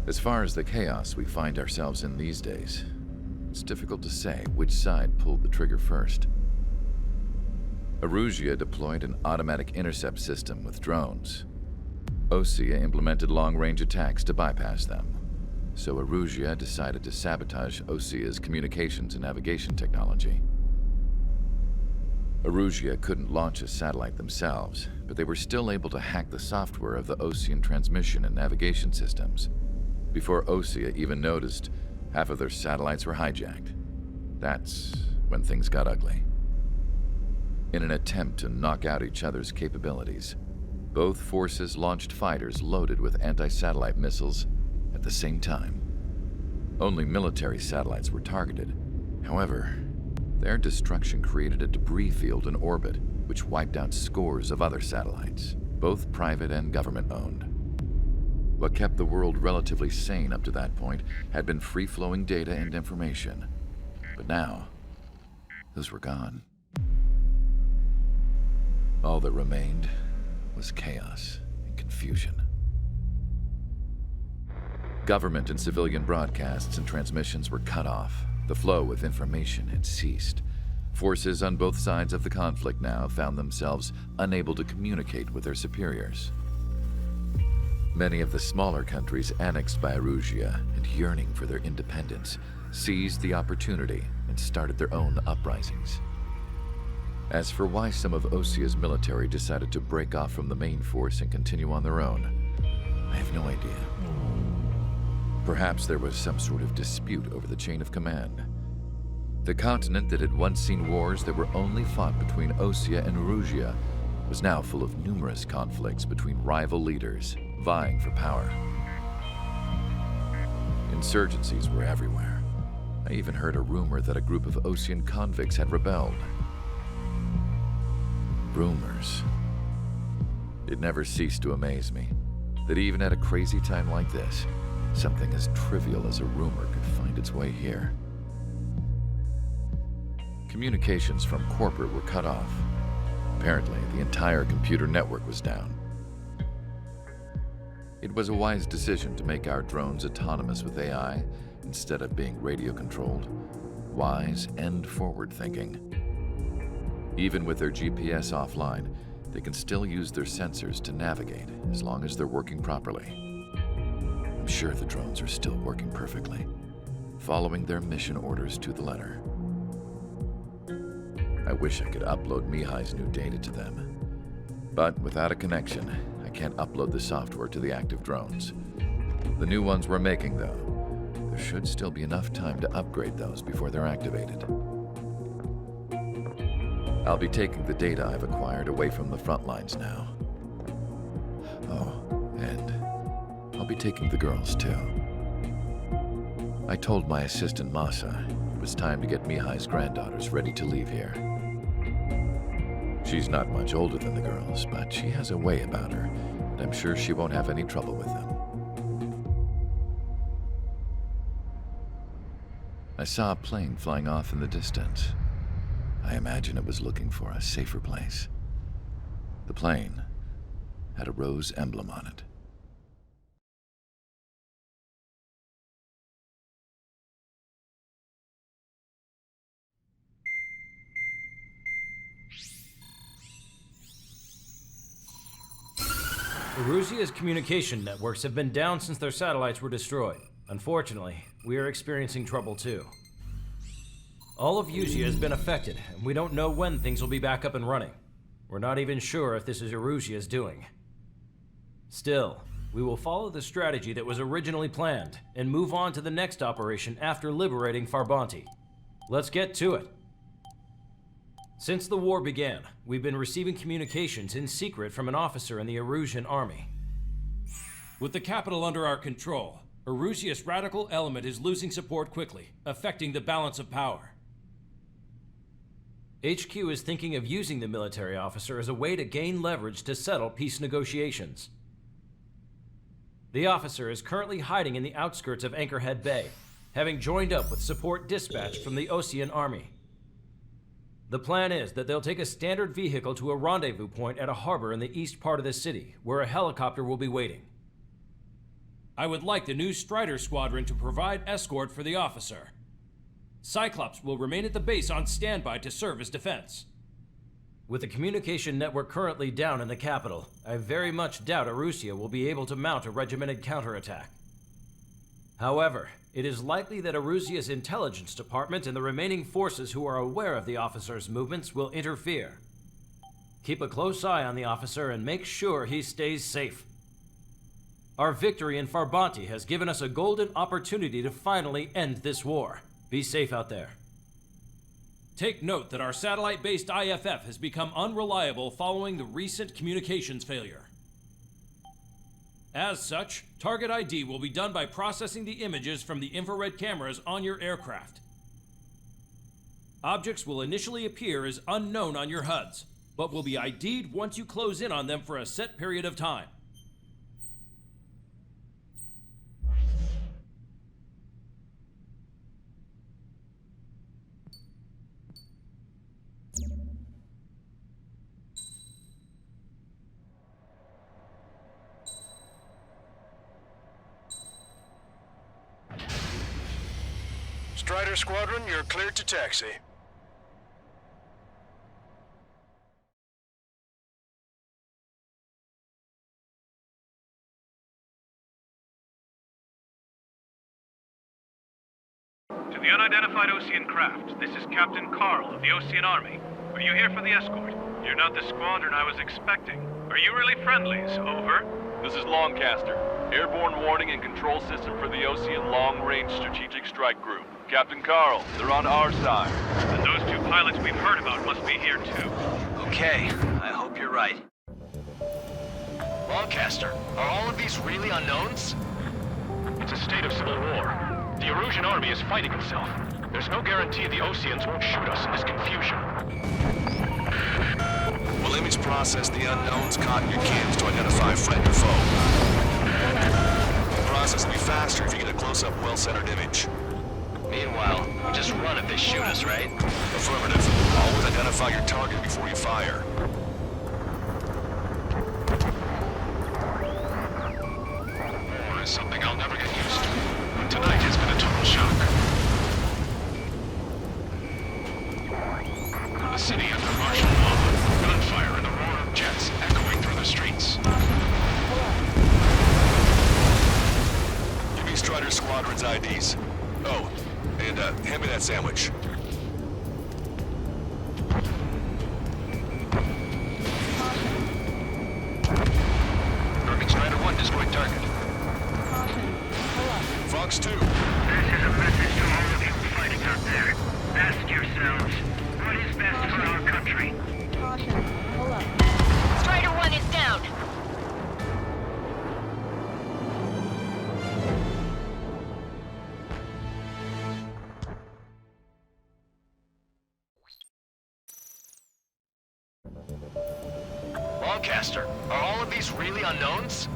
As far as the chaos we find ourselves in these days, it's difficult to say which side pulled the trigger first. Erusea deployed an automatic intercept system with drones. Osea implemented long-range attacks to bypass them. So Erusea decided to sabotage Osea's communications and navigation technology. Erusea couldn't launch a satellite themselves, but they were still able to hack the software of the Osean transmission and navigation systems. Before Osea even noticed, half of their satellites were hijacked. That's when things got ugly. In an attempt to knock out each other's capabilities, both forces launched fighters loaded with anti-satellite missiles at the same time. Only military satellites were targeted. However, their destruction created a debris field in orbit, which wiped out scores of other satellites, both private and government-owned. What kept the world relatively sane up to that point had been free-flowing data and information. But now, those were gone. All that remained was chaos and confusion. Government and civilian broadcasts and transmissions were cut off. The flow of information had ceased. Forces on both sides of the conflict now found themselves unable to communicate with their superiors. Many of the smaller countries annexed by Erusea and yearning for their independence seized the opportunity and started their own uprisings. As for why some of Osea's military decided to break off from the main force and continue on their own, I have no idea. Perhaps there was some sort of dispute over the chain of command. The continent that had once seen wars that were only fought between Osea and Erusea was now full of numerous conflicts between rival leaders vying for power. Insurgencies were everywhere. I even heard a rumor that a group of Osean convicts had rebelled. Rumors. It never ceased to amaze me that even at a crazy time like this, something as trivial as a rumor could find its way here. Communications from corporate were cut off. Apparently, the entire computer network was down. It was a wise decision to make our drones autonomous with AI instead of being radio-controlled. Wise and forward-thinking. Even with their GPS offline, they can still use their sensors to navigate as long as they're working properly. I'm sure the drones are still working perfectly, following their mission orders to the letter. I wish I could upload Mihai's new data to them. But without a connection, I can't upload the software to the active drones. The new ones we're making, though, there should still be enough time to upgrade those before they're activated. I'll be taking the data I've acquired away from the front lines now. Oh, and I'll be taking the girls, too. I told my assistant Masa it was time to get Mihai's granddaughters ready to leave here. She's not much older than the girls, but she has a way about her, and I'm sure she won't have any trouble with them. I saw a plane flying off in the distance. I imagine it was looking for a safer place. The plane had a rose emblem on it. Erusea's communication networks have been down since their satellites were destroyed. Unfortunately, we are experiencing trouble too. All of Usea has been affected, and we don't know when things will be back up and running. We're not even sure if this is Erusea's doing. Still, we will follow the strategy that was originally planned, and move on to the next operation after liberating Farbonti. Let's get to it. Since the war began, we've been receiving communications in secret from an officer in the Erusian army. With the capital under our control, Erusea's radical element is losing support quickly, affecting the balance of power. HQ is thinking of using the military officer as a way to gain leverage to settle peace negotiations. The officer is currently hiding in the outskirts of Anchorhead Bay, having joined up with support dispatched from the Osean army. The plan is that they'll take a standard vehicle to a rendezvous point at a harbor in the east part of the city, where a helicopter will be waiting. I would like the new Strider Squadron to provide escort for the officer. Cyclops will remain at the base on standby to serve as defense. With the communication network currently down in the capital, I very much doubt Arusea will be able to mount a regimented counterattack. However, it is likely that Arusea's intelligence department and the remaining forces who are aware of the officer's movements will interfere. Keep a close eye on the officer and make sure he stays safe. Our victory in Farbonti has given us a golden opportunity to finally end this war. Be safe out there. Take note that our satellite-based IFF has become unreliable following the recent communications failure. As such, target ID will be done by processing the images from the infrared cameras on your aircraft. Objects will initially appear as unknown on your HUDs, but will be ID'd once you close in on them for a set period of time. Strider Squadron, you're cleared to taxi. To the unidentified Ocean craft, this is Captain Carl of the Ocean Army. Are you here for the escort? You're not the squadron I was expecting. Are you really friendlies? Over. This is Longcaster. Airborne warning and control system for the Ocean Long-Range Strategic Strike Group. Captain Carl, they're on our side. And those two pilots we've heard about must be here too. Okay, I hope you're right. Longcaster, are all of these really unknowns? It's a state of civil war. The Erusian army is fighting itself. There's no guarantee the Oceans won't shoot us in this confusion. Will image process the unknowns caught in your cams to identify friend or foe? The process will be faster if you get a close-up, well-centered image. Meanwhile, we just run if they shoot us, right? Affirmative. Always identify your target before you fire. War is something I'll never get used to. But tonight has been a total shock. The city under martial law. Gunfire and the roar of jets echoing through the streets. Give me Strider Squadron's IDs. Oh, and hand me that sandwich. Rocket Strider 1 destroyed target. Fox 2. This is a message to all of you fighting out there. Ask yourselves, what is best for our country? Strider 1 is down. Longcaster, are all of these really unknowns?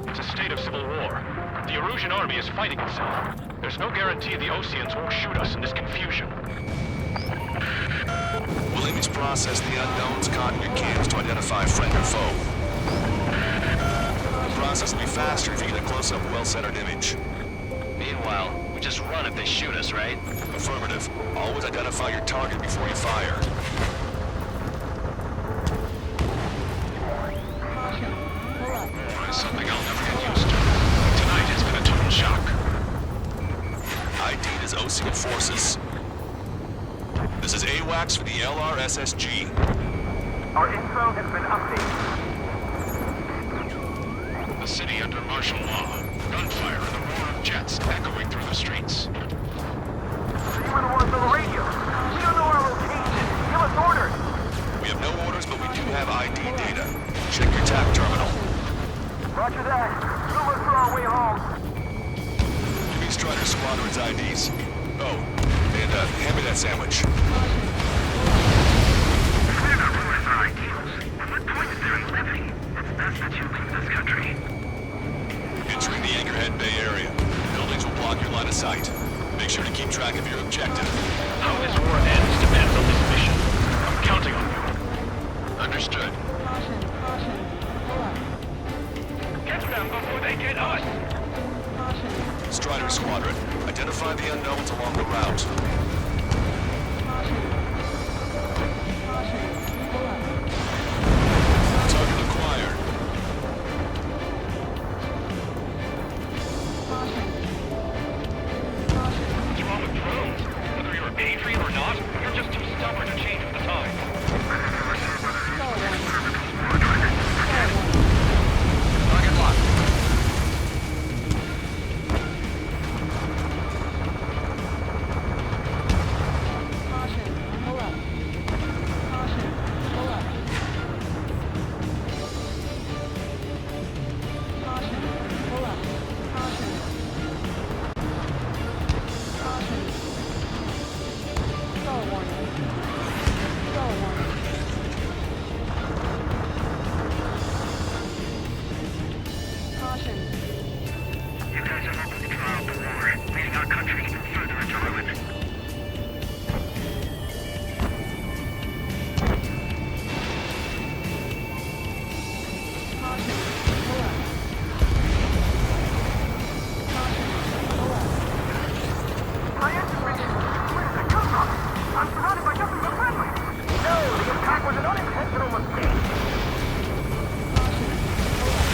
It's a state of civil war. The Erusian army is fighting itself. There's no guarantee the Oceans won't shoot us in this confusion. Will image process the unknowns caught in your cams to identify friend or foe? The process will be faster if you get a close-up, well-centered image. Meanwhile, we just run if they shoot us, right? Affirmative. Always identify your target before you fire. War is something I'll never get used to. Tonight has been a total shock. ID'd as Ocean forces. This is AWACS for the LRSSG. Our info has been updated. The city under martial law. Gunfire and the roar of jets echoing through the streets. You were the ones on the radio. We don't know our location. Give us orders. We have no orders, but we do have ID data. Check your TAC terminal. Roger that. We'll look for our way home. Give me Strider Squadron's IDs. Oh, and hand me that sandwich. We're not ruined for ideals. At what point is there in living? It's best that you leave this country. Entering the Anchorhead Bay area. Buildings will block your line of sight. Make sure to keep track of your objective. How this war ends depends on this mission. counting on you. Understood. Caution, caution. Pull up. Get them before they get us! Caution, Strider Squadron, identify the unknowns along the route. caution. Caution, pull up. Target acquired. Caution. Caution. What's wrong with drones? Whether you're a Patriot or not, you're just too stubborn to change with the times. Target locked. Caution, pull up. Caution, pull up. Caution, pull up. Caution. Caution. Stall warning. Stall warning. Caution. You guys have opened the trial for war, leading our country even further into ruin. Caution, pull up. Caution, pull up. My engine mission! Where did it come from? I'm surrounded by nothing but friendly! No, the attack was an unintentional mistake! Caution, pull up.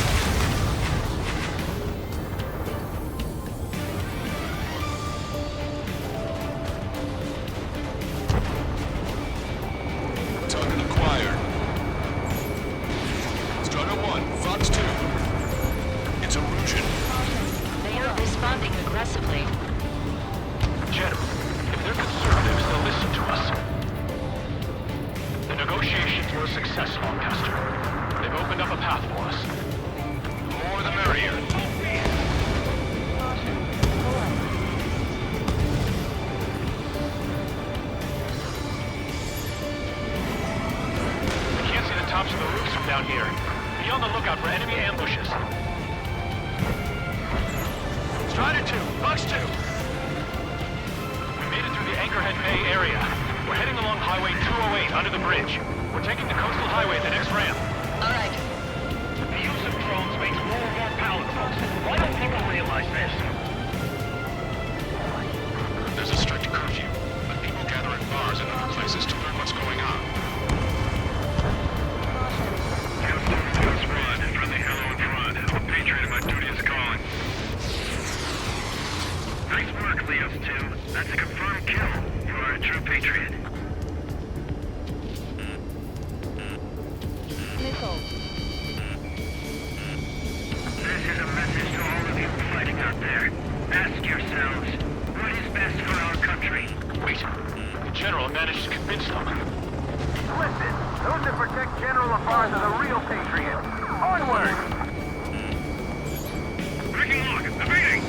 Target acquired. Strider 1, Fox 2. It's illusion. They are responding aggressively. General, if they're conservatives, they'll listen to us. The negotiations were a success, Lancaster. They've opened up a path for us. The more the merrier. Caution, pull up. We can't see the tops of the roofs from down here. Be on the lookout for enemy ambushes. Strider 2, Fox 2. We made it through the Anchorhead Bay area. We're heading along Highway 208 under the bridge. We're taking the coastal highway at the next ramp. All right. The use of drones makes war more palatable. Why don't people realize this? There's a strict curfew, but people gather in bars and other places to learn what's going on. Squad, friendly hello in front. I'm a patriot and my duty is calling. Nice work, Leos 2. That's a confirmed kill. You are a true patriot. Missile. This is a message to all of you fighting out there. Ask yourselves, what is best for our country? Wait, the General managed to convince them. Listen, those that protect general affairs are the real patriots. Onward! Breaking lock, evading!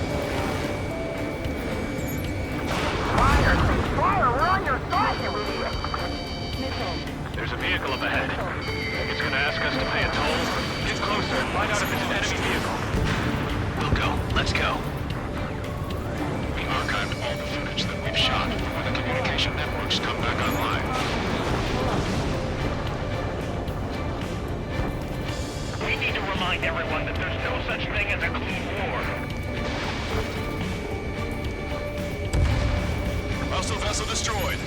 Fire! Fire! We're on your side, you idiot! Missile. There's a vehicle up ahead. It's gonna ask us to pay a toll. Get closer and find out if it's an enemy vehicle. We'll go. Let's go. We archived all the footage that we've shot when the communication networks come back online. We need to remind everyone that there's no such thing as a clean war. Hostile vessel destroyed.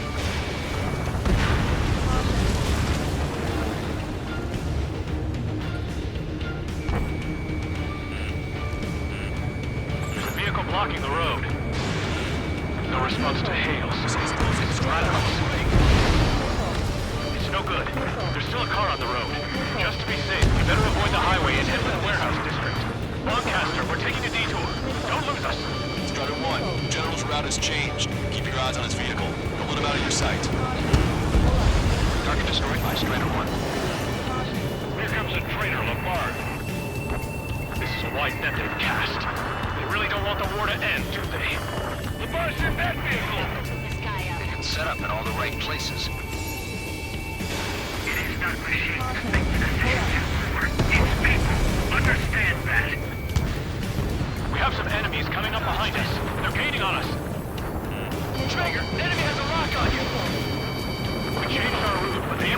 There's a vehicle blocking the road. No response to hails. It's radicals. It's no good. There's still a car on the road. Just to be safe, we better avoid the highway and head for the warehouse district. Lancaster, we're taking a detour. Don't lose us. Strider 1, General's route has changed. Keep your eyes on his vehicle. Don't let him out of your sight. Target destroyed by Strider 1. Here comes a traitor, Lamar. This is a wide net they've cast. They really don't want the war to end, do they? Lamar's in that vehicle! This guy up. They can set up in all the right places. It is not machines that make decisions in war. It's people. Understand that. We have some enemies coming up behind us. They're gaining on us. Trigger, enemy has a lock on you. We changed our route, but they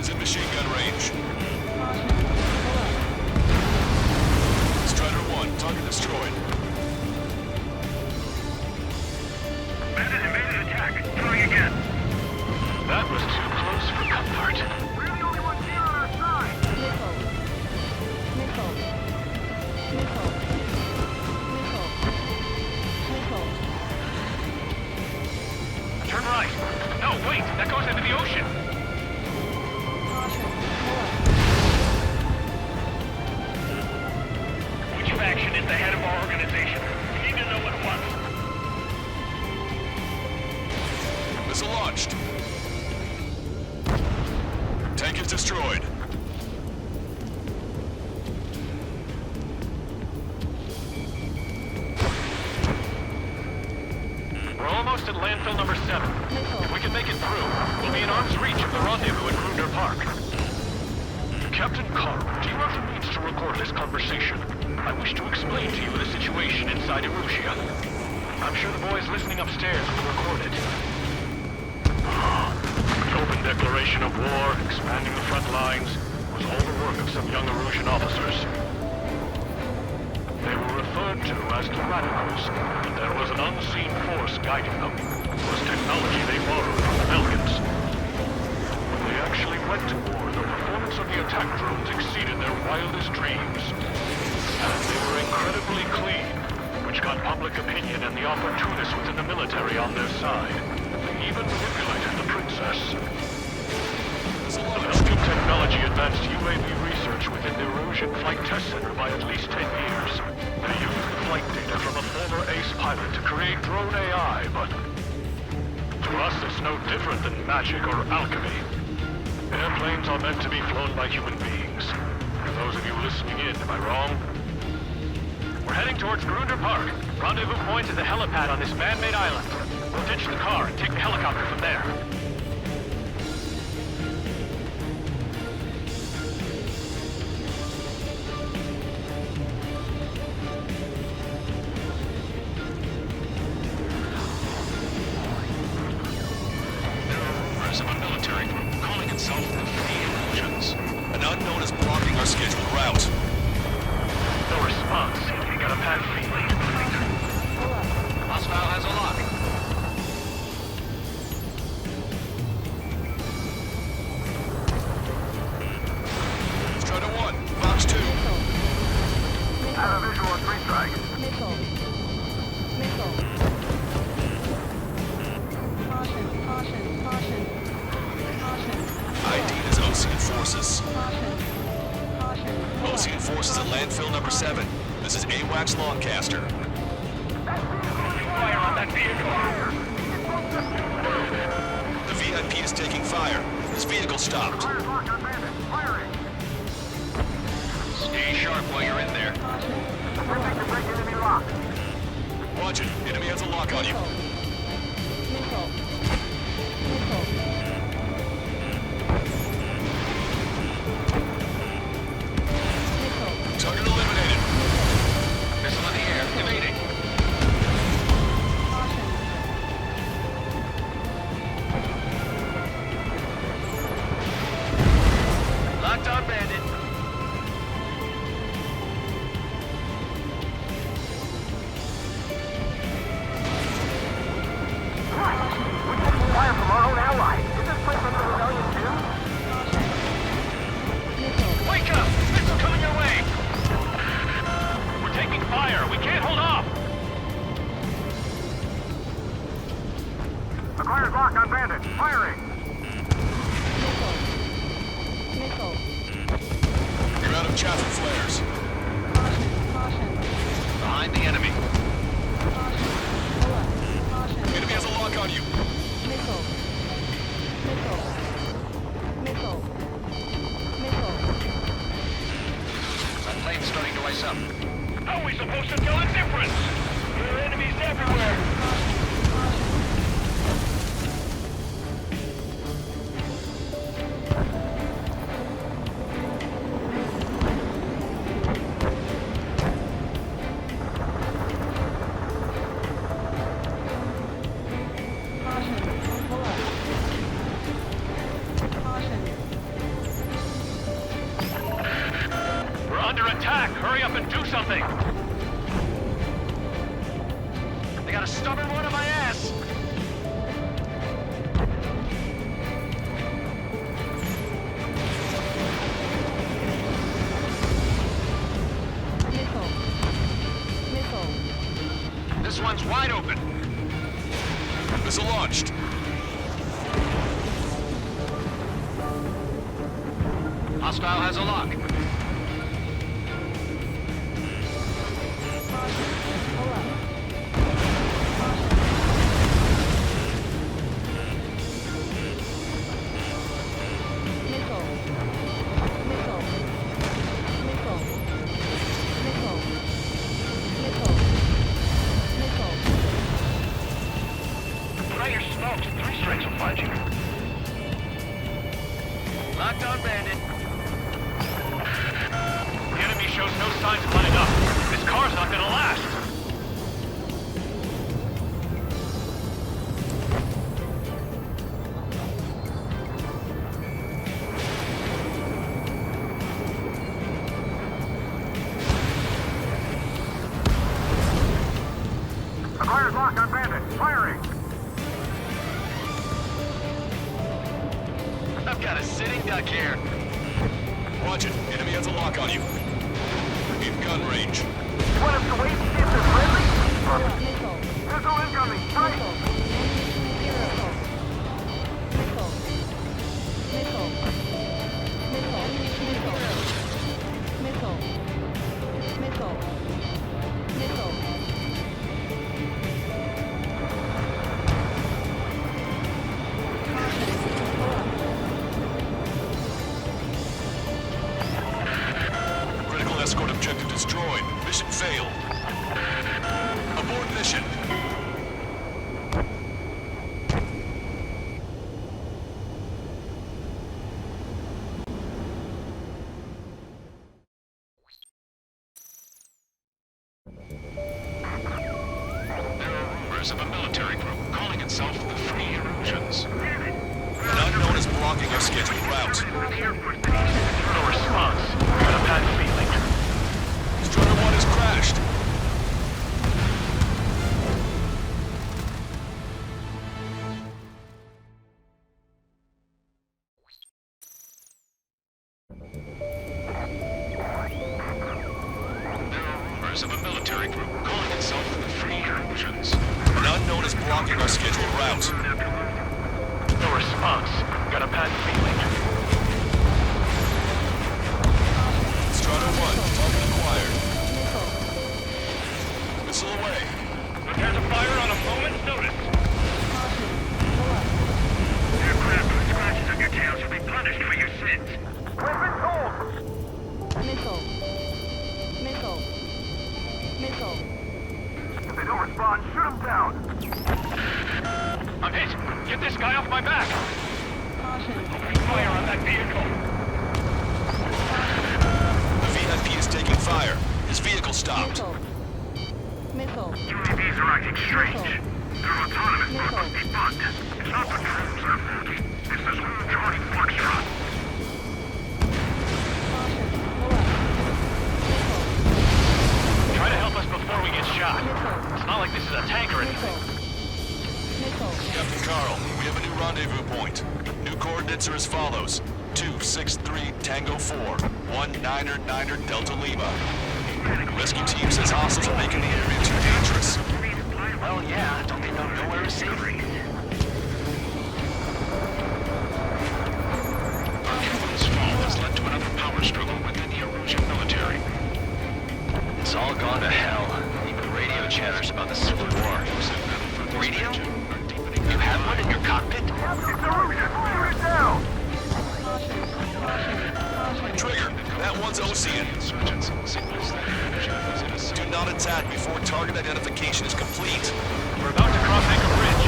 is in machine gun range. Caution. Pull up. Strider 1, target destroyed. Bandit invaded attack. Throwing again. That was too close for comfort. We're the only ones here on our side. Missile. Missile. Missile. Missile. Missile. Turn right. No, wait. That goes into the ocean. Caution. Pull up. Which faction is the head of our organization? We need to know at once. Missile launched. Tank is destroyed. We're almost at landfill number 7. Missile. If we can make it through, we'll be in arm's reach of the rendezvous at Grunder Park. Captain Carl, do you have the means to record this conversation? I wish to explain to you the situation inside Erusia. I'm sure the boys listening upstairs will record it. The open declaration of war, expanding the front lines, was all the work of some young Erusian officers. They were referred to as the radicals, and there was an unseen force guiding them. It was technology they borrowed from the Belgians. When they actually went to war, the performance of the attack drones exceeded their wildest dreams. And they were incredibly clean, which got public opinion and the opportunists within the military on their side. They even manipulated the princess. The new technology advanced UAV research within the Erusian Flight Test Center by at least 10 years. They used the flight data from a former ace pilot to create drone AI, but to us it's no different than magic or alchemy. Airplanes are meant to be flown by human beings. For those of you listening in, am I wrong? We're heading towards Grunder Park. Rendezvous point is a helipad on this man-made island. We'll ditch the car and take the helicopter from there. There are rumors of a military group calling itself the Free Illusions. An unknown is blocking our scheduled route. No response. We got a pad feed. Pull up. Hostile has a lock. Strider 1, Fox 2. Missile. I have a visual on 3 strike. Missile. Missile. Caution. Caution. Caution. Caution. ID is Ocean Forces. Caution. Caution. Pull up. Ocean Forces at landfill number 7. This is AWACS Lancaster. Fire on that vehicle. The VIP is taking fire. His vehicle stopped. Fire's locked on bandit. Firing. Stay sharp while you're in there. Attempting to break enemy lock. Watch it. Enemy has a lock on you. Missile. Missile. Missile. Target eliminated. Missile in the air. Evading. Caution. Locked on bandit. We're taking fire from our own allies. Is this place under rebellion too? Missile. Wake up! Missile coming your way! We're taking fire. We can't hold off. Acquired lock on bandit. Firing. Missile. Missile. You're out of chaff and flares. Caution. Caution. Behind the enemy. Caution. Pull up. Caution. Enemy has a lock on you. Missile. Missile. Missile. Missile. That plane's starting to ice up. How are we supposed to tell the difference? There are enemies everywhere. Caution. something! They got a stubborn one on my ass! Missile. Missile. This one's wide open. Missile launched. Hostile has a lock. Pull up. Missile. Missile. Missile. Missile. Missile. Missile. Try your smokes. 3 strikes will find you. Locked on bandit. The enemy shows no signs of letting up. This car's not gonna last. The fire's locked on bandit. Firing. I've got a sitting duck here. Watch it. Enemy has a lock on you. In gun range. You want us to wait and see if they're friendly? Missile. Missile incoming. Fight! Missile. Missile. Missile. Missile. Missile. Missile. Missile. Missile. Critical escort objective destroyed. Mission failed. Abort mission. There are rumors of a military group calling itself the Free Erosions. An unknown is blocking our scheduled route. No response. Got a bad feeling. Strutter 1 has crashed. There are rumors of a military group calling itself the Free Erosions. An unknown is blocking our scheduled route. No response. Got a bad feeling. Strutter 1, target acquired. Missile away. Prepare to fire on a moment's notice. Aircraft with scratches on your tail shall be punished for your sins. Weapon hold! Missile. Missile. Missile. If they don't respond, shoot them down! I'm hit. Get this guy off my back. Caution. Fire on that vehicle. The VIP is taking fire. His vehicle stopped. Missile. Missile. UAVs are acting strange. Their autonomous mode must be bugged. It's not the drones that are faulty. It's this whole Charlie Foxtrot. Caution. Pull up. Missile. Try to help us before we get shot. Missile. It's not like this is a tank or anything. Missile. Captain Carl, we have a new rendezvous point. New coordinates are as follows. 263 Tango 4, 1999 Delta Lima. Rescue team says hostiles are making the area too dangerous. Well, yeah. Don't they know nowhere is safe? Our captain's fall has led to another power struggle within the Erosion military. It's all gone to hell. Even radio chatters about the Civil War. Radio? You have one in your cockpit? It's Erosion! Fire it down! Trigger, that one's Ocean. Do not attack before target identification is complete. We're about to cross Anchor Bridge.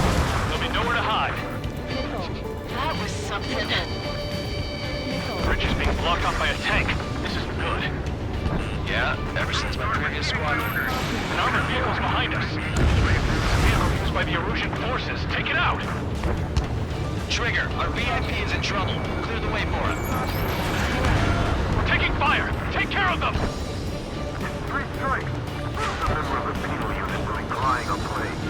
There'll be nowhere to hide. That was something. Bridge is being blocked off by a tank. This isn't good. Yeah, ever since my previous squadron. An armored vehicle's behind us. It's a vehicle used by the Erosion forces. Take it out! Trigger, our VIP is in trouble. Clear the way for him. We're taking fire! Take care of them! 3 strikes. Most of them were the penal unit doing flying a plane.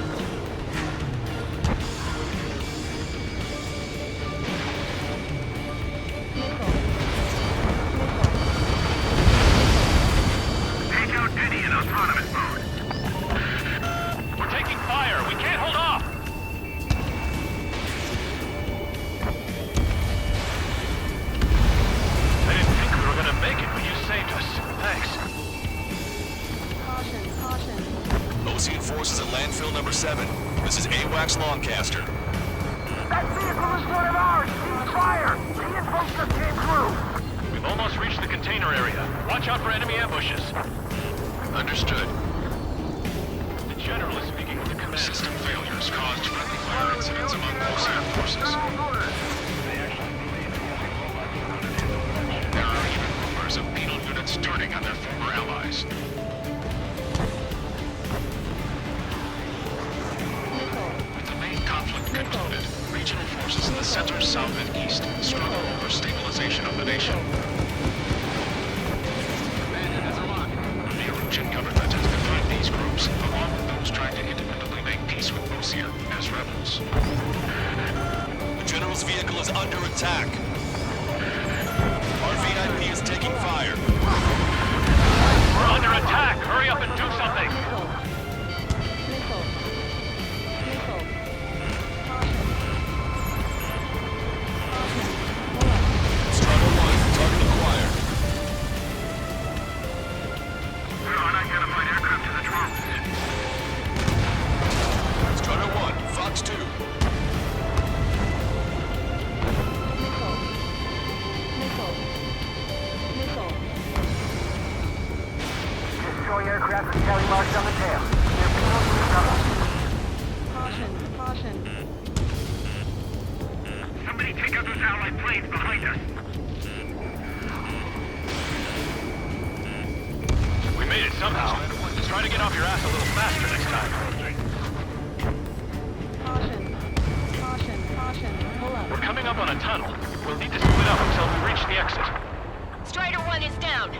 Take out Eddie in autonomous mode. We're taking fire. We can't hold off. I didn't think we were gonna make it, but you saved us. Thanks. Caution, caution. Ocean forces at landfill number 7. This is AWACS Lancaster. That vehicle is one of ours! Cease fire! The info just came through! We've almost reached the container area. Watch out for enemy ambushes. Understood. The general is speaking with the command. System failures caused friendly fire incidents among Ocean forces. There are even rumors of penal units turning on their former allies. With the main conflict concluded, regional forces in the center, south, and east struggle over stabilization of the nation. The Erusian government has defined these groups, along with those trying to independently make peace with Osia, as rebels. The General's vehicle is under attack. Our VIP is taking fire. We're under attack! Hurry up and do something! Missile. Missile. Missile. Caution. Caution. Alert. Struggle 1, target acquired. We're unidentified aircraft to the drones. Struggle 1, Fox 2. Missile. Missile. Missile. Destroy aircraft with tally marks on the tail. They're penal unit level. Caution, caution. Somebody take out those allied planes behind us. We made it somehow. Try to get off your ass a little faster next time. Caution. Caution, caution. Pull up. We're coming up on a tunnel. We'll need to split up until we reach the exit. Strider 1 is down.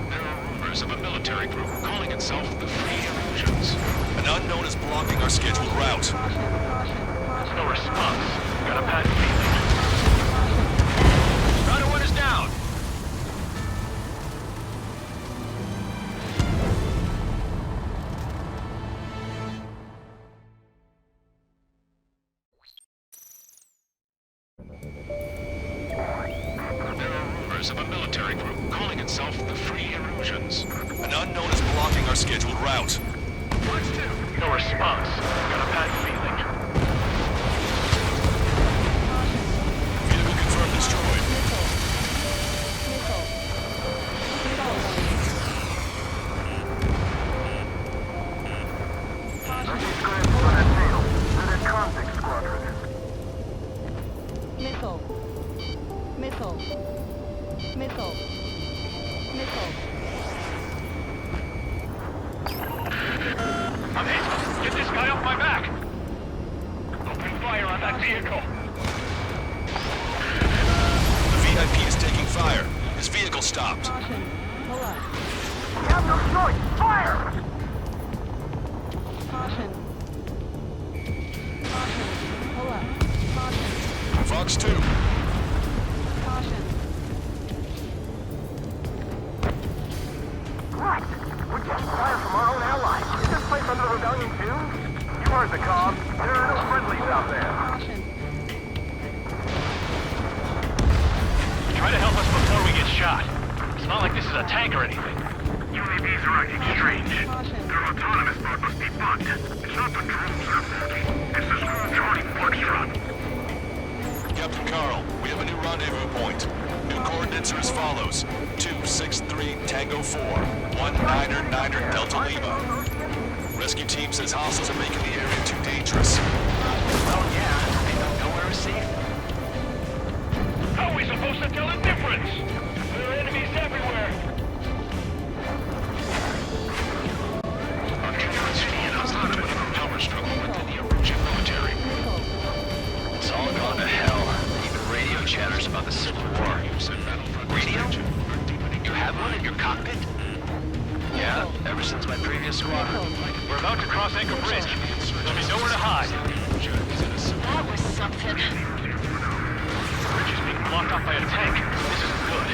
There are rumors of a military group calling itself the Free Erusians. An unknown is blocking our scheduled route. Caution, caution, caution. No response. Got a bad feeling. Strider 1 is down. There are rumors of a military group calling itself the Free Erusians. An unknown is blocking our scheduled route. No response. Got a bad feeling. Vehicle confirmed destroyed. Missile. Missile. Caution. These grants on that tail. They're the convict squadron. Missile. Missile. Missile. Missile. I'm hit. Get this guy off my back. Open fire on that vehicle. The VIP is taking fire. His vehicle stopped. Caution. Pull up. We have no choice! Fire! Caution. Caution. Pull up. Caution. Fox 2. Caution. Right! We're getting fire from our own allies. Is this place under rebellion too? You heard the comm. There are no friendlies out there. Caution. Try to help us before we get shot. It's not like this is a tank or anything. UAVs are acting strange. Caution. Their autonomous mode must be bugged. It's not the drones that are faulty. It's the school Charlie Foxtrot. Captain Carl, we have a new rendezvous point. New coordinates are as follows. 263 Tango 4, 199er Delta Lima. Rescue team says hostiles are making the area too dangerous. Well, yeah, they don't know where we're safe. How are we supposed to tell the difference? There are enemies everywhere. Our cockpit? Yeah, ever since my previous squadron. We're about to cross Anchor Bridge. There'll be nowhere to hide. That was something. The bridge is being blocked off by a tank. This isn't good.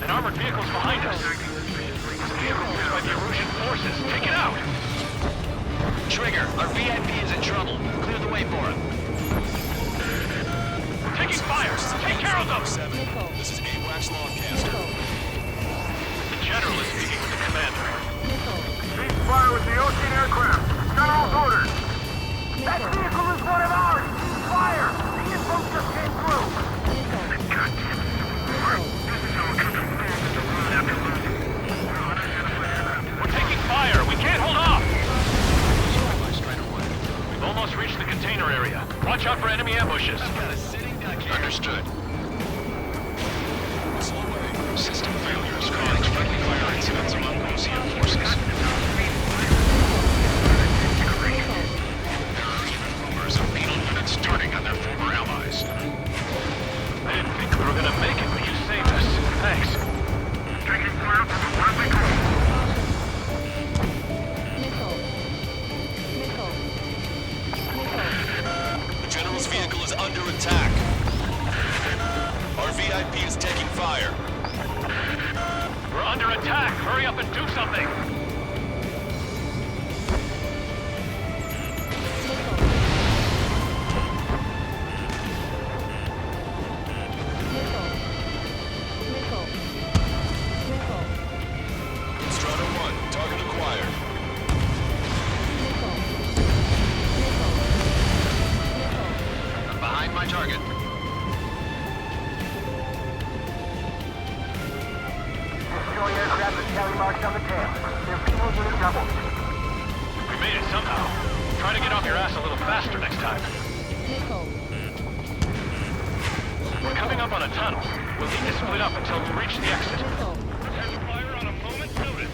An armored vehicle's behind us. It's a vehicle used by the Erusian forces. Take it out! Trigger, our VIP is in trouble. Clear the way for him. We're taking fire! Take care of them! This is AWACS Lawcaster. The General is speaking with the commander. Cease fire with the Ocean aircraft. General's orders. That vehicle is one of ours. Cease fire. The info just came through. We're taking fire! We can't hold off! We've almost reached the container area. Watch out for enemy ambushes. Understood. System failures caused friendly fire incidents among Ocean forces. There are even rumors of penal units turning on their former allies. I didn't think we were gonna make it, but you saved us. Thanks. Taking fire from the one we call. The General's vehicle is under attack. Our VIP is taking fire. We're under attack! Hurry up and do something! Strider 1, target acquired. I'm behind my target. Destroy aircraft with carry marks on the tail. Their fuel unit doubled. We made it somehow. Try to get off your ass a little faster next time. We're coming up on a tunnel. We'll need to split up until we reach the exit. Fire on a moment's notice.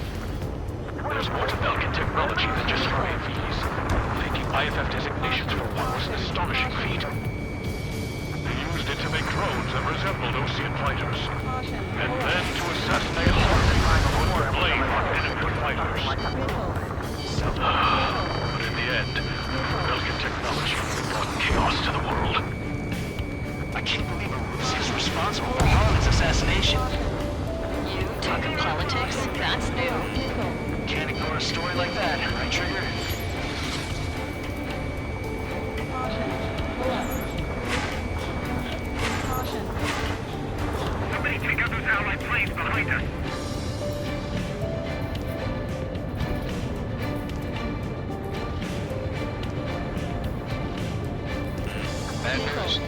There's more to Belkin technology than just UAVs. Taking IFF designations for one was an astonishing feat. They used it to make drones that resembled Ocean fighters. And then to assassinate horror blame on enemy fighters. But in the end, Belkin technology brought chaos to the world. I can't believe Russia's responsible for Harlan's assassination. You talking politics? That's new. Can't ignore a story like that, right, Trigger? Somebody take out those Allied planes behind us. Bad news.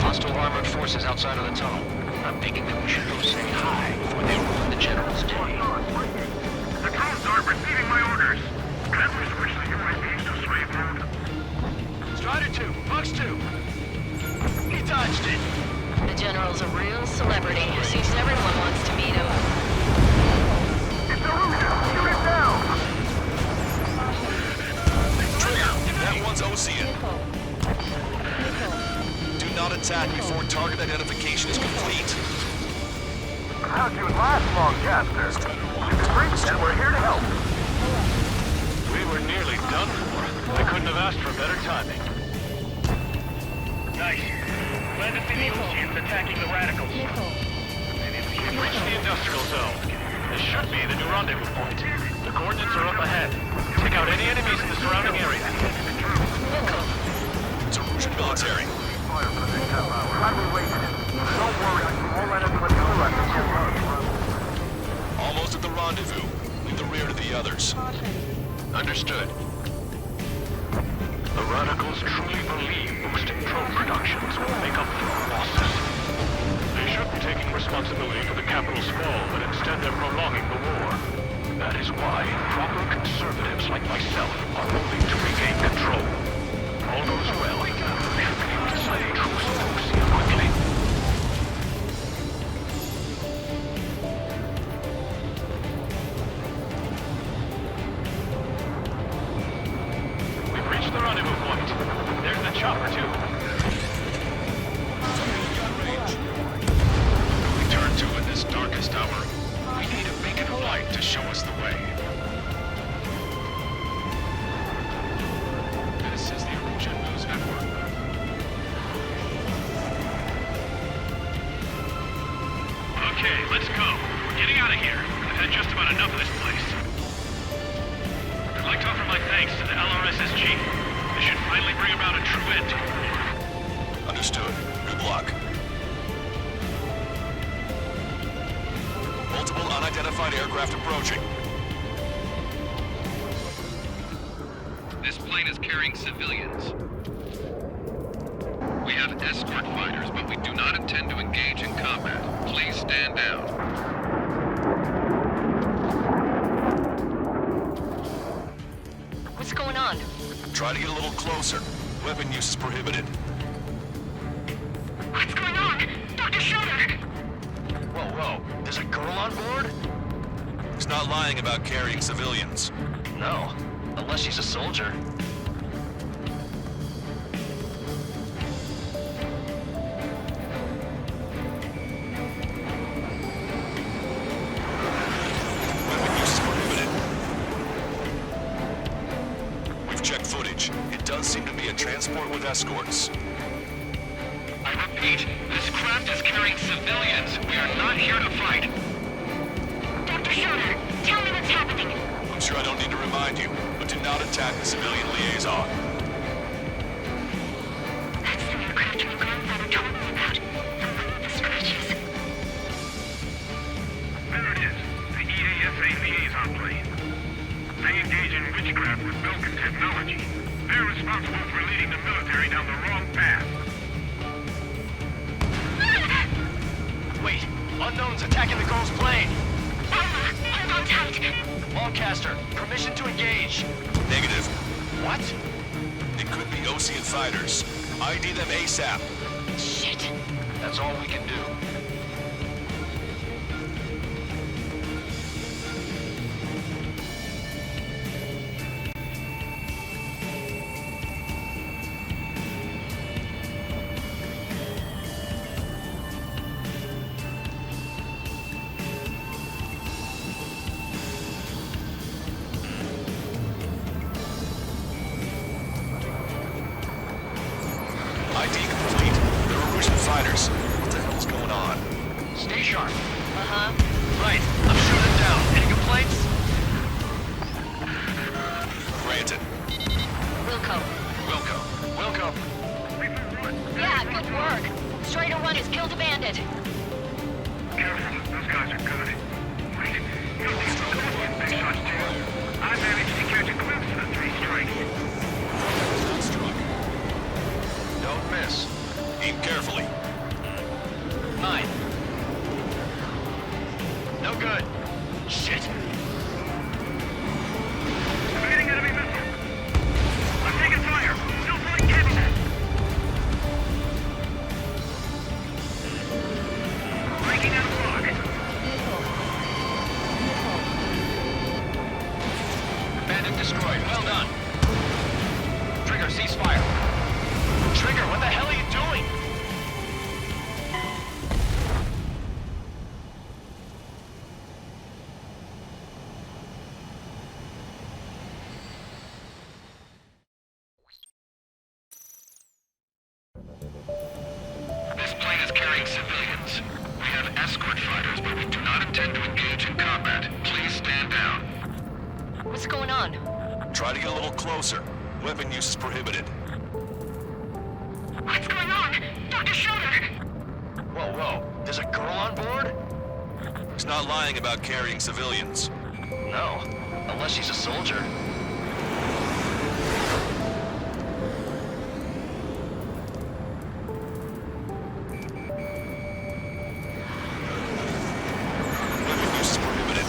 Hostile armored forces outside of the tunnel. I'm thinking that we should go say hi before they ruin the General's day. The drones aren't receiving my orders. Can't we switch the UAVs to slave mode? Strider 2, Fox 2. He dodged it. The General's a real celebrity. Seems everyone wants to meet him. It's Erusian. Shoot it down. Trigger, that one's Ocean. Do not attack before target identification is complete. How'd you last long, Caster? You can bring and we're here to help. We were nearly done for. I couldn't have asked for better timing. Nice. Glad to see the Oceans attacking the radicals. We've reached the industrial zone. This should be the new rendezvous point. The coordinates are up ahead. Take out any enemies in the surrounding area. It's Erusian military. Fire for the next half hour. Why we waiting? Don't worry, I won't let anyone do us. Almost at the rendezvous. Leave the rear to the others. Understood. The radicals truly believe boosting drone productions will make up for our losses. They shouldn't be taking responsibility for the capital's fall, but instead they're prolonging the war. That is why proper conservatives like myself are moving to regain control. All goes well. We should be able to sign a truce with Ocean quickly. We've reached the rendezvous point. There's the chopper, too. Okay, let's go. We're getting out of here. I've had just about enough of this place. I'd like to offer my thanks to the LRSSG. This should finally bring about a true end to the war. Understood. Good luck. Multiple unidentified aircraft approaching. This plane is carrying civilians. We have escort fighters, but we do not intend to engage in combat. Please stand down. What's going on? Try to get a little closer. Weapon use is prohibited. What's going on? Dr. Schroeder! Whoa. There's a girl on board? He's not lying about carrying civilians. No. Unless she's a soldier. Weapon use is prohibited. We've checked footage. It does seem to be a transport with escorts. I repeat, this craft is carrying civilians. We are not here to fight. Dr. Schroeder, tell me what's happening. I'm sure I don't need to remind you, but do not attack the civilian liaison. That's the aircraft my grandfather told me about. I'm one of the scratches. There it is. The EASA liaison plane. They engage in witchcraft with Belkin technology. They're responsible for leading the military down the wrong path. Wait. Unknown's attacking the girl's plane. Alma, hold on tight. Lancaster, permission to engage. Negative. What? It could be Ocean fighters. ID them ASAP. Shit. That's all we can do. ID complete. They're Russian fighters. What the hell's going on? Stay sharp. Uh-huh. Right. I'm shooting down. Any complaints? Granted. Wilco. Yeah, good work. Strider 1 has killed a bandit. Careful, those guys are good. Wait, you don't think those guys get big shots too? I managed to catch a glimpse of the three strikes. Not struck. Don't miss. Aim carefully. 9. No good. Shit. Evading enemy missile. I'm taking fire. Still flight capable. Breaking out of block. Bandit destroyed. Well done. Trigger, cease fire. Trigger, what the hell are you doing? This plane is carrying civilians. We have escort fighters, but we do not intend to engage in combat. Please stand down. What's going on? Try to get a little closer. Weapon use is prohibited. What's going on? Dr. Schroeder! Whoa. There's a girl on board? He's not lying about carrying civilians. No. Unless she's a soldier. Weapon use is prohibited.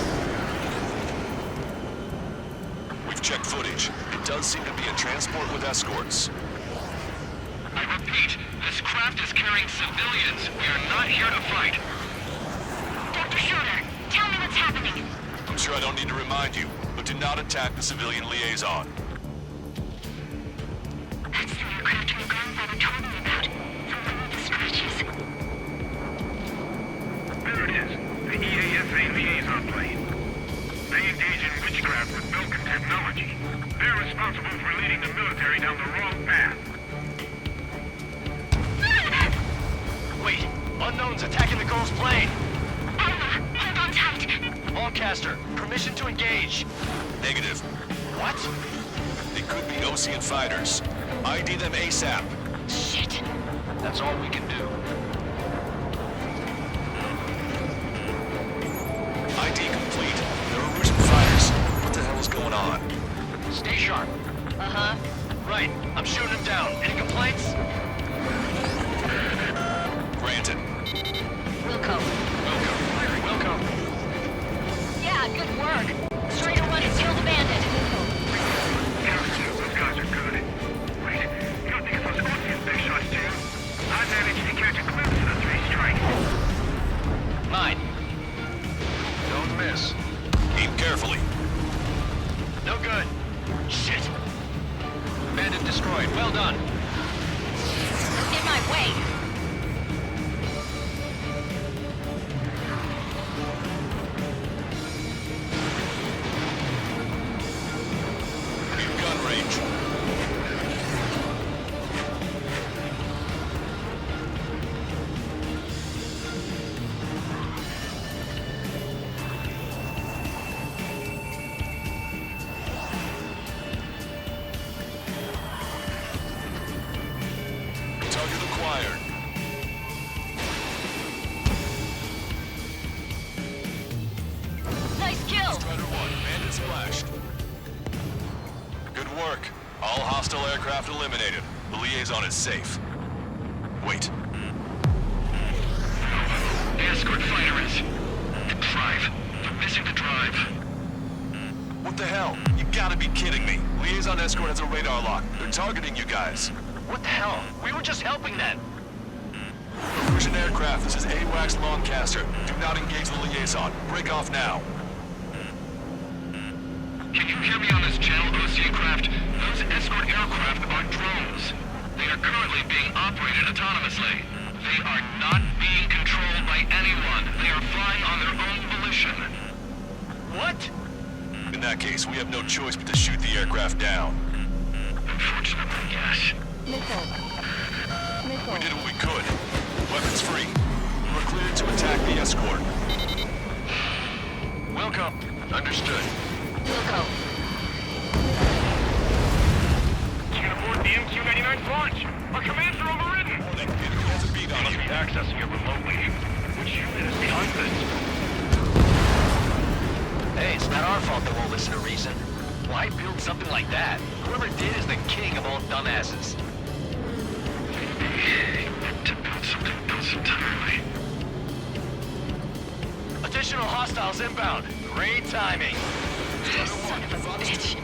We've checked footage. It does seem to be a transport with escorts. I repeat, this craft is carrying civilians. We are not here to fight. Dr. Schroeder, tell me what's happening. I'm sure I don't need to remind you, but do not attack the civilian liaison. That's the aircraft my grandfather told me about. I'm one of the scratches. There it is. The EASA liaison plane. They engage in witchcraft with Belkin technology. They're responsible for leading the military down the wrong path. Wait. Unknown's attacking the girl's plane. Alma, Lancaster, permission to engage. Negative. What? They could be Ocean fighters. ID them ASAP. Shit. That's all we can do. ID complete. They're Russian fighters. What the hell is going on? Stay sharp. Uh-huh. Right. I'm shooting them down. Any complaints? Granted. Wilco. Wilco. Yeah, good work. Strider 1 has killed a bandit. Those guys are good. Wait, you don't think it's those Ocean big shots, do you? I managed to catch a glimpse of the 3 strikes. 9. Don't miss. Aim carefully. No good. Shit. Bandit destroyed. Well done. In my way. New gun range. Target acquired. Nice kill. Strider 1, bandit splashed. Good work. All hostile aircraft eliminated. The liaison is safe. Wait. The escort fighter is... the drive. They're missing the drive. What the hell? You gotta be kidding me. Liaison escort has a radar lock. They're targeting you guys. What the hell? We were just helping them. Russian aircraft, this is AWACS Lancaster. Do not engage the liaison. Break off now. Can you hear me on this channel, Ocean craft? Those escort aircraft are drones. They are currently being operated autonomously. They are not being controlled by anyone. They are flying on their own volition. What? In that case, we have no choice but to shoot the aircraft down. Unfortunately, yes. Missile. We Missile. did what we could. Weapons free. You are cleared to attack the escort. Welcome. Understood. Wilco. Can't afford the MQ-99's launch. Our commands are overridden. Warning, enemy has a beat on Must you. be accessing it remotely. Which unit is behind this? Hey, it's not our fault they won't listen to reason. Why build something like that? Whoever did is the king of all dumbasses. To build something else entirely. Additional hostiles inbound. Great timing. Son of a bitch.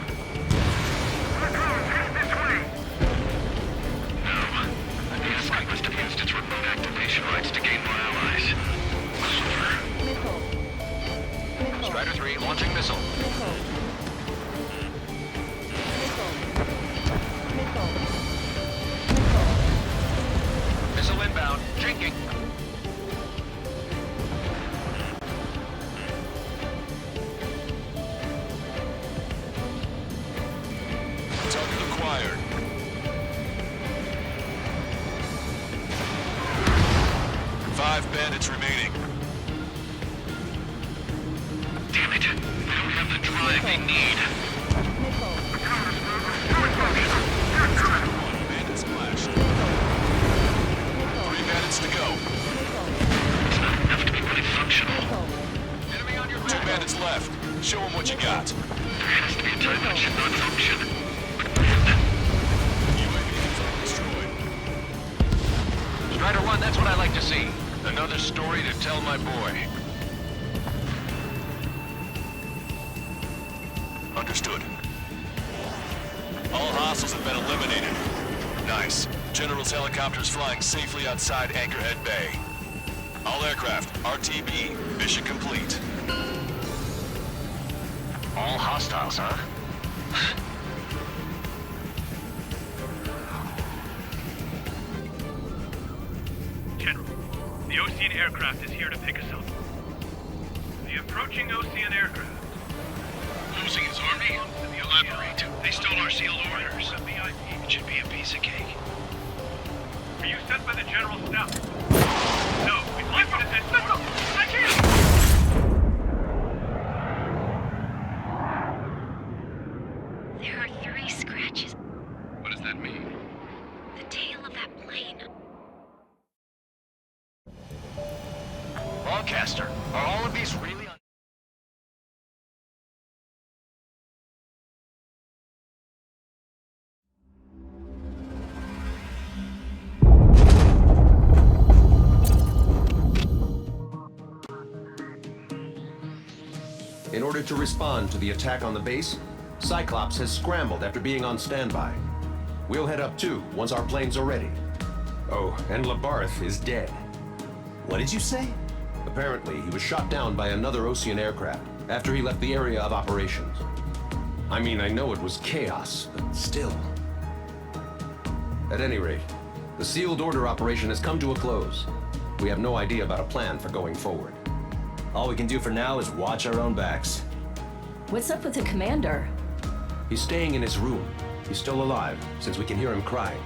No. The escort must have used its remote activation rights to gain more allies. Clever. Missile. Missile. Strider 3 launching missile. Missile. Missile. Missile. Missile. Missile inbound. Jinking. Target acquired. Five bandits remaining. Damn it. They don't have the drive they need. Missile. Bandit splashed. 3 bandits to go. It's not enough to be fully functional. Enemy on your 2 back. bandits left. Show them what you got. There has to be a time when it should not function. UAV confirmed destroyed. Strider 1, that's what I like to see. Another story to tell my boy. Understood. All hostiles have been eliminated. Nice. General's helicopters flying safely outside Anchorhead Bay. All aircraft, RTB, mission complete. All hostiles, huh? General, the Ocean aircraft is here to pick us up. The approaching Ocean aircraft. Losing his army? Elaborate. They stole our sealed orders. It should be a piece of cake. Were you sent by the General's staff? No, we'd like you to send... I can't! The tail of that plane. Lancaster, are all of these really on... In order to respond to the attack on the base, Cyclops has scrambled after being on standby. We'll head up too, once our planes are ready. Oh, and Labarth is dead. What did you say? Apparently, he was shot down by another Ocean aircraft after he left the area of operations. I mean, I know it was chaos, but still. At any rate, the sealed order operation has come to a close. We have no idea about a plan for going forward. All we can do for now is watch our own backs. What's up with the commander? He's staying in his room. He's still alive, since we can hear him crying.